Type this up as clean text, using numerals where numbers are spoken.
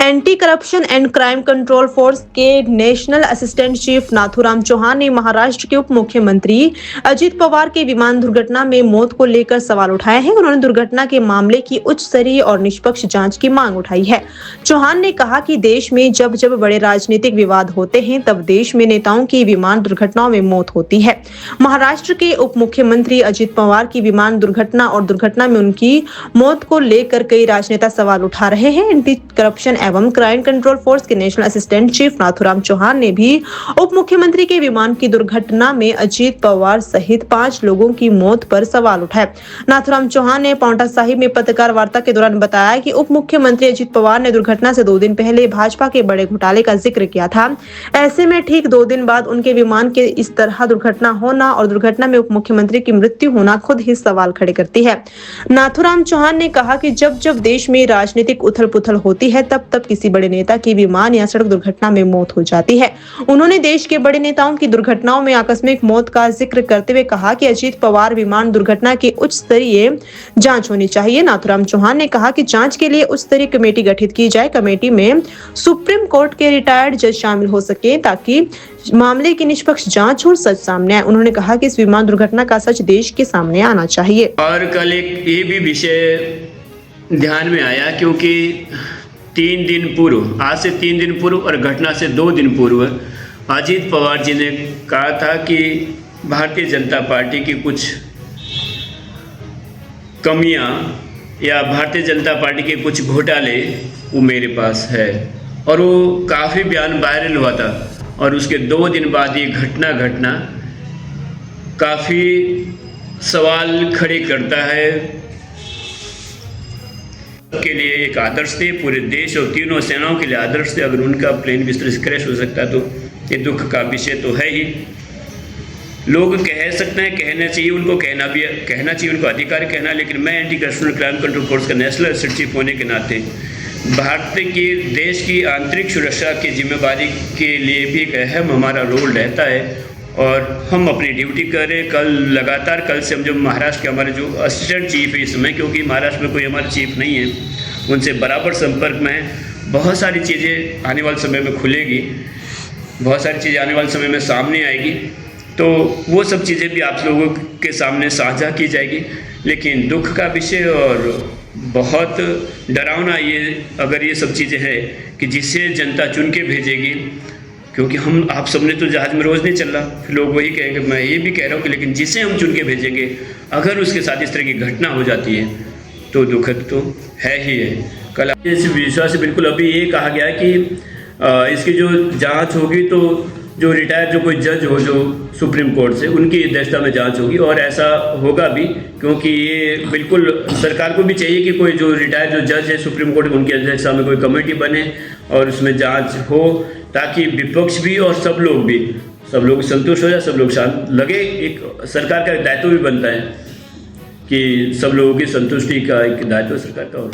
Anti corruption and crime control force के national assistant chief Nathuram Chauhan ने महाराष्ट्र के उप मुख्यमंत्री अजित पवार के विमान दुर्घटना में मौत को लेकर सवाल उठाए हैं। उन्होंने दुर्घटना के मामले की उच्च स्तरीय और निष्पक्ष जांच की मांग उठाई है। चौहान ने कहा कि देश में जब जब बड़े राजनीतिक विवाद होते हैं तब देश में नेताओं की विमान दुर्घटनाओं में मौत होती है। महाराष्ट्र के उप मुख्यमंत्री अजित पवार की विमान दुर्घटना और दुर्घटना में उनकी मौत को लेकर कई राजनेता सवाल उठा रहे हैं। एंटी करप्शन एवं क्राइम कंट्रोल फोर्स के national assistant chief Nathuram Chauhan ने भी उप मुख्यमंत्री के विमान की दुर्घटना में अजित पवार सहित 5 लोगों की मौत पर सवाल उठाए। नाथूराम चौहान ने पांवटा साहिब में पत्रकार वार्ता के दौरान बताया कि उप मुख्यमंत्री अजित पवार ने दुर्घटना से 2 दिन पहले भाजपा के बड़े घोटाले का जिक्र किया था। ऐसे में ठीक 2 दिन बाद उनके विमान के इस तरह दुर्घटना होना और दुर्घटना में उप मुख्यमंत्री की मृत्यु होना खुद ही सवाल खड़े करती है। नाथूराम चौहान ने कहा कि जब जब देश में राजनीतिक उथल पुथल होती है तब तब किसी बड़े नेता की विमान या सड़क दुर्घटना में मौत हो जाती है। उन्होंने देश के बड़े नेताओं की दुर्घटनाओं में आकस्मिक मौत का जिक्र करते हुए कहा कि अजित पवार विमान दुर्घटना की उच्च स्तरीय जांच होनी चाहिए। नाथूराम चौहान ने कहा कि जांच के लिए उच्च स्तरीय कमेटी गठित की जाए। कमेटी में सुप्रीम कोर्ट के रिटायर्ड जज शामिल हो सके ताकि मामले की निष्पक्ष जांच और सच सामने आए। उन्होंने कहा कि इस विमान दुर्घटना का सच देश के सामने आना चाहिए। और कल एक ये भी विषय ध्यान में आया क्योंकि 3 दिन पूर्व, आज से 3 दिन पूर्व और घटना से 2 दिन पूर्व अजित पवार जी ने कहा था कि भारतीय जनता पार्टी की कुछ कमियां या भारतीय जनता पार्टी के कुछ घोटाले वो मेरे पास है, और वो काफ़ी बयान वायरल हुआ था। और उसके 2 दिन बाद ये घटना काफ़ी सवाल खड़े करता है के लिए एक आदर्श थे, पूरे देश और तीनों सेनाओं के लिए आदर्श थे। अगर उनका प्लेन भी इस तरह से क्रैश हो सकता तो ये दुख का विषय तो है ही। लोग कह सकते हैं, कहना चाहिए, उनको कहना चाहिए, उनको अधिकार कहना। लेकिन मैं anti corruption crime control force का नेशनल असिस्टेंट चीफ होने के नाते भारत की देश की आंतरिक सुरक्षा की जिम्मेदारी के लिए भी एक अहम हमारा रोल रहता है और हम अपनी ड्यूटी कर रहे हैं। कल से हम जो महाराष्ट्र के हमारे जो असिस्टेंट चीफ है इस समय, क्योंकि महाराष्ट्र में कोई हमारा चीफ नहीं है, उनसे बराबर संपर्क में है। बहुत सारी चीज़ें आने वाले समय में खुलेगी, बहुत सारी चीज़ें आने वाले समय में सामने आएगी, तो वो सब चीज़ें भी आप लोगों के सामने साझा की जाएगी। लेकिन दुख का विषय और बहुत डरावना ये अगर ये सब चीज़ें हैं कि जिसे जनता चुन के भेजेगी, क्योंकि हम आप सबने तो जहाज में रोज़ नहीं चल रहा, फिर लोग वही कहेंगे। मैं ये भी कह रहा हूँ कि लेकिन जिसे हम चुन के भेजेंगे अगर उसके साथ इस तरह की घटना हो जाती है तो दुखद तो है ही है। कल इस विश्वास से बिल्कुल अभी ये कहा गया है कि इसकी जो जांच होगी तो जो रिटायर्ड जो कोई जज हो जो सुप्रीम कोर्ट से, उनकी अध्यक्षता में जांच होगी और ऐसा होगा भी, क्योंकि ये बिल्कुल सरकार को भी चाहिए कि कोई जो रिटायर्ड जो जज है सुप्रीम कोर्ट उनकी अध्यक्षता में कोई कमेटी बने और उसमें जांच हो, ताकि विपक्ष भी और सब लोग संतुष्ट हो जाए, सब लोग शांत लगे। एक सरकार का दायित्व भी बनता है कि सब लोगों की संतुष्टि का एक दायित्व सरकार का हो।